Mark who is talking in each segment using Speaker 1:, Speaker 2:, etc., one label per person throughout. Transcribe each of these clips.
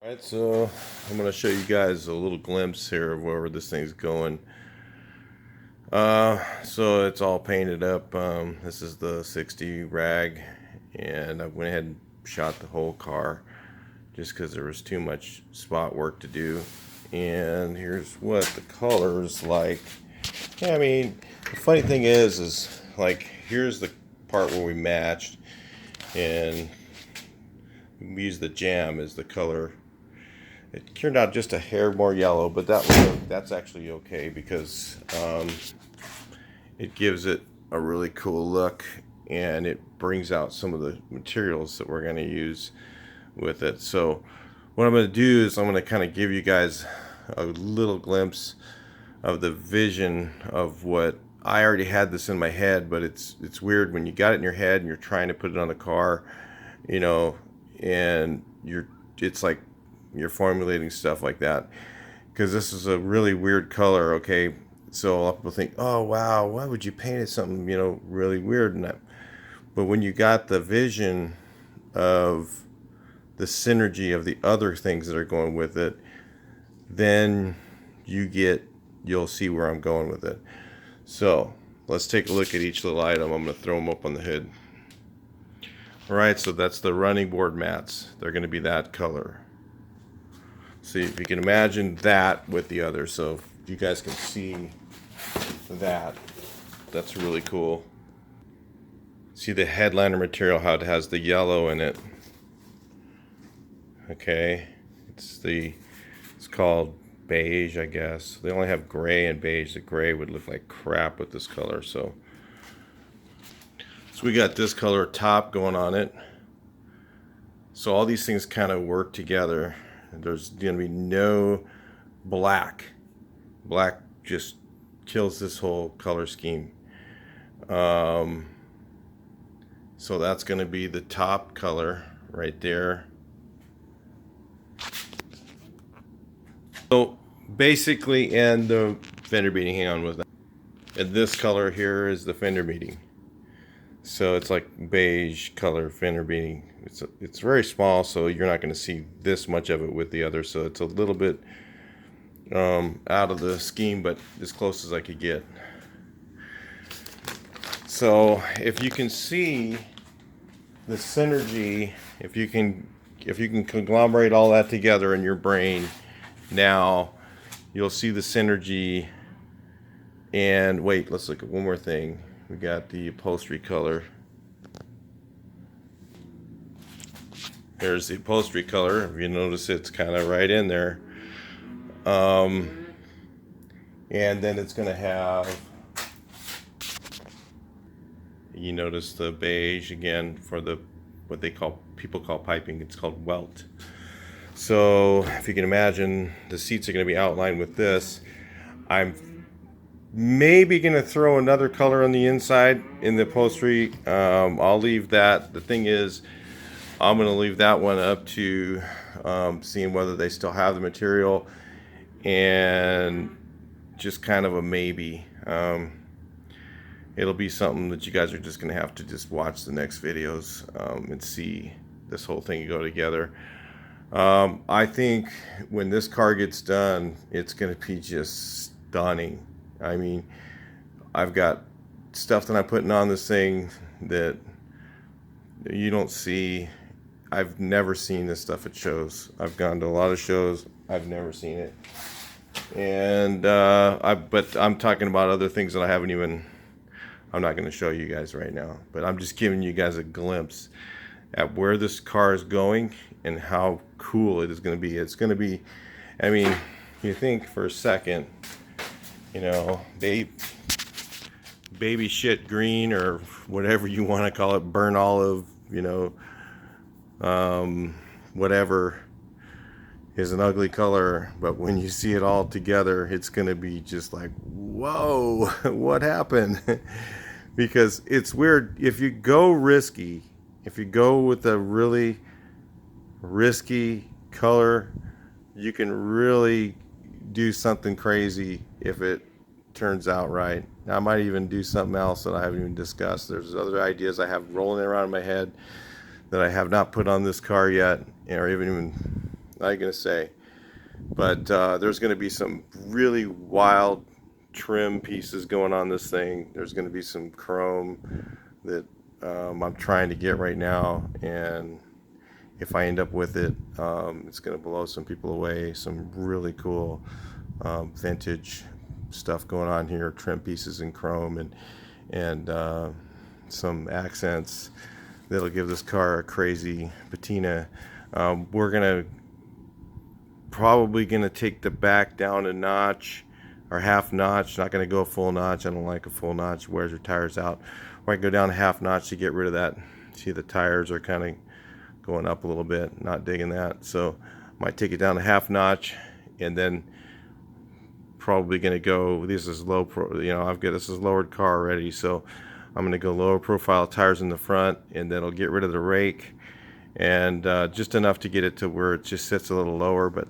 Speaker 1: Alright, so I'm going to show you guys a little glimpse here of where this thing's going. So it's all painted up. This is the 60 rag, and I went ahead and shot the whole car just because there was too much spot work to do. And here's what the color is like. Yeah, I mean, the funny thing is like, here's the part where we matched, and we used the jam as the color. It turned out just a hair more yellow, but that's actually okay because it gives it a really cool look, and it brings out some of the materials that we're going to use with it. So what I'm going to do is I'm going to kind of give you guys a little glimpse of the vision of what I already had this in my head, but it's weird when you got it in your head and you're trying to put it on the car, you know, and it's like you're formulating stuff like that, because this is a really weird color. Okay, so a lot of people think, oh wow, why would you paint it something, you know, really weird? And that, but when you got the vision of the synergy of the other things that are going with it, then you'll see where I'm going with it. So let's take a look at each little item. I'm going to throw them up on the hood. All right, so that's the running board mats. They're going to be that color. See if you can imagine that with the other. So if you guys can see that, that's really cool. See the headliner material, how it has the yellow in it. Okay, it's called beige, I guess. They only have gray and beige. The gray would look like crap with this color. So we got this color top going on it. So all these things kind of work together. There's going to be no black. Black just kills this whole color scheme. So that's going to be the top color right there. So basically, and the fender beading, hang on with that. And this color here is the fender beading. So it's like beige color fender beading. It's very small, so you're not going to see this much of it with the other. So it's a little bit out of the scheme, but as close as I could get. So if you can see the synergy, if you can conglomerate all that together in your brain, now you'll see the synergy. And wait, let's look at one more thing. We got the upholstery color. There's the upholstery color. If you notice, it's kind of right in there. And then it's going to have, you notice the beige again for the what people call piping. It's called welt. So if you can imagine, the seats are going to be outlined with this. I'm maybe going to throw another color on the inside in the upholstery. I'll leave that. The thing is, I'm going to leave that one up to seeing whether they still have the material, and just kind of a maybe. It'll be something that you guys are just going to have to just watch the next videos and see this whole thing go together. I think when this car gets done, it's going to be just stunning. I mean, I've got stuff that I'm putting on this thing that you don't see. I've never seen this stuff at shows. I've gone to a lot of shows. I've never seen it. And but I'm talking about other things that I'm not going to show you guys right now. But I'm just giving you guys a glimpse at where this car is going and how cool it is going to be. It's going to be, I mean, you think for a second, you know, baby shit green, or whatever you want to call it, burnt olive, you know, whatever is an ugly color, but when you see it all together, it's going to be just like, whoa, what happened? Because it's weird. If you go risky, if you go with a really risky color, you can really do something crazy if it turns out right. I might even do something else that I haven't even discussed. There's other ideas I have rolling around in my head that I have not put on this car yet, or even not gonna say. But there's gonna be some really wild trim pieces going on this thing. There's gonna be some chrome that I'm trying to get right now, and if I end up with it, it's gonna blow some people away. Some really cool vintage stuff going on here, trim pieces in chrome, and some accents that'll give this car a crazy patina. We're probably gonna take the back down a notch or half notch. Not gonna go a full notch. I don't like a full notch. Wears your tires out. Or I can go down a half notch to get rid of that. See, the tires are kind of going up a little bit. Not digging that. So might take it down a half notch, and then probably gonna go. This is low pro. This is lowered car already, so I'm gonna go lower profile tires in the front, and then I'll get rid of the rake, and just enough to get it to where it just sits a little lower, but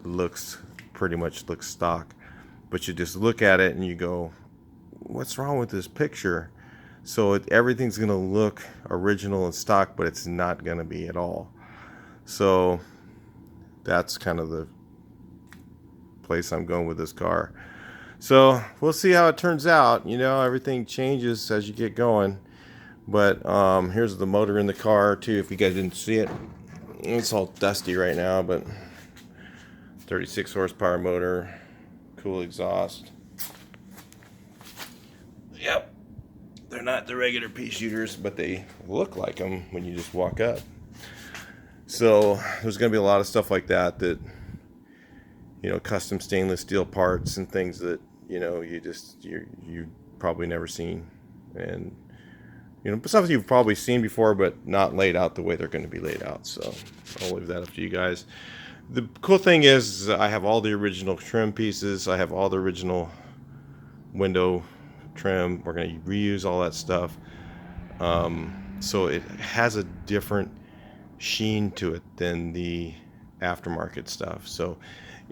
Speaker 1: pretty much looks stock. But you just look at it and you go, what's wrong with this picture? So everything's gonna look original and stock, but it's not gonna be at all. So that's kind of the place I'm going with this car. So we'll see how it turns out. Everything changes as you get going. But here's the motor in the car too, if you guys didn't see it. It's all dusty right now, but 36 horsepower motor, cool exhaust. Yep, they're not the regular pea shooters, but they look like them when you just walk up. So there's going to be a lot of stuff like that, custom stainless steel parts and things that you probably never seen, and stuff you've probably seen before, but not laid out the way they're going to be laid out. So I'll leave that up to you guys. The cool thing is I have all the original trim pieces. I have all the original window trim. We're going to reuse all that stuff. So it has a different sheen to it than the aftermarket stuff. So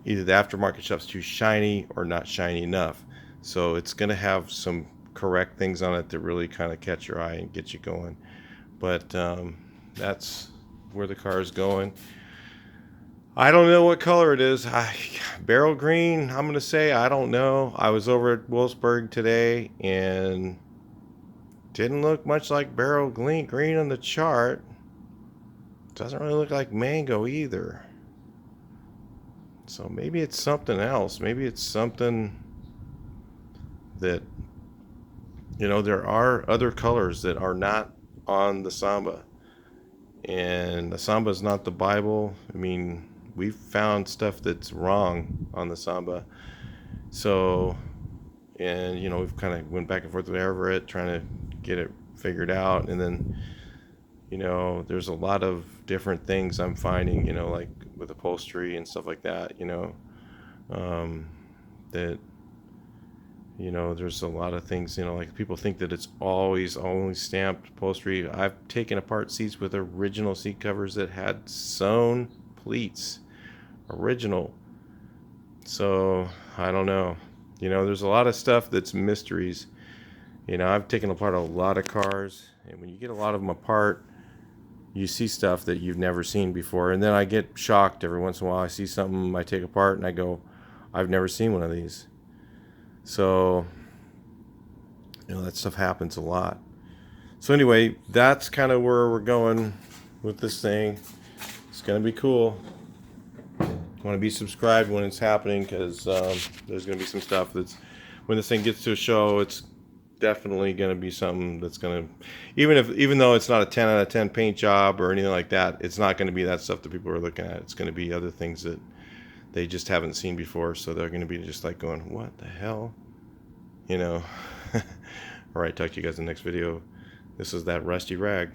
Speaker 1: either the aftermarket stuff's too shiny or not shiny enough. So it's going to have some correct things on it that really kind of catch your eye and get you going. But that's where the car is going. I don't know what color it is. Beryl green, I'm going to say. I don't know. I was over at Wolfsburg today and didn't look much like Beryl green on the chart. Doesn't really look like mango either. So maybe it's something else. Maybe it's something that, there are other colors that are not on the Samba. And the Samba is not the Bible. I mean, we've found stuff that's wrong on the Samba. So, and we've kind of went back and forth with Everett trying to get it figured out. And then, there's a lot of different things I'm finding, like with upholstery and stuff like that, that, there's a lot of things, like people think that it's always only stamped upholstery. I've taken apart seats with original seat covers that had sewn pleats, original. So I don't know, there's a lot of stuff that's mysteries. I've taken apart a lot of cars, and when you get a lot of them apart, you see stuff that you've never seen before. And then I get shocked every once in a while. I see something I take apart and I go, I've never seen one of these. So, that stuff happens a lot. So anyway, that's kind of where we're going with this thing. It's going to be cool. Want to be subscribed when it's happening, because there's going to be some stuff that's, when this thing gets to a show, it's definitely going to be something that's going to, even though it's not a 10 out of 10 paint job or anything like that, it's not going to be that stuff that people are looking at. It's going to be other things that they just haven't seen before, so they're going to be just like going, what the hell? All right, talk to you guys in the next video. This is that rusty rag.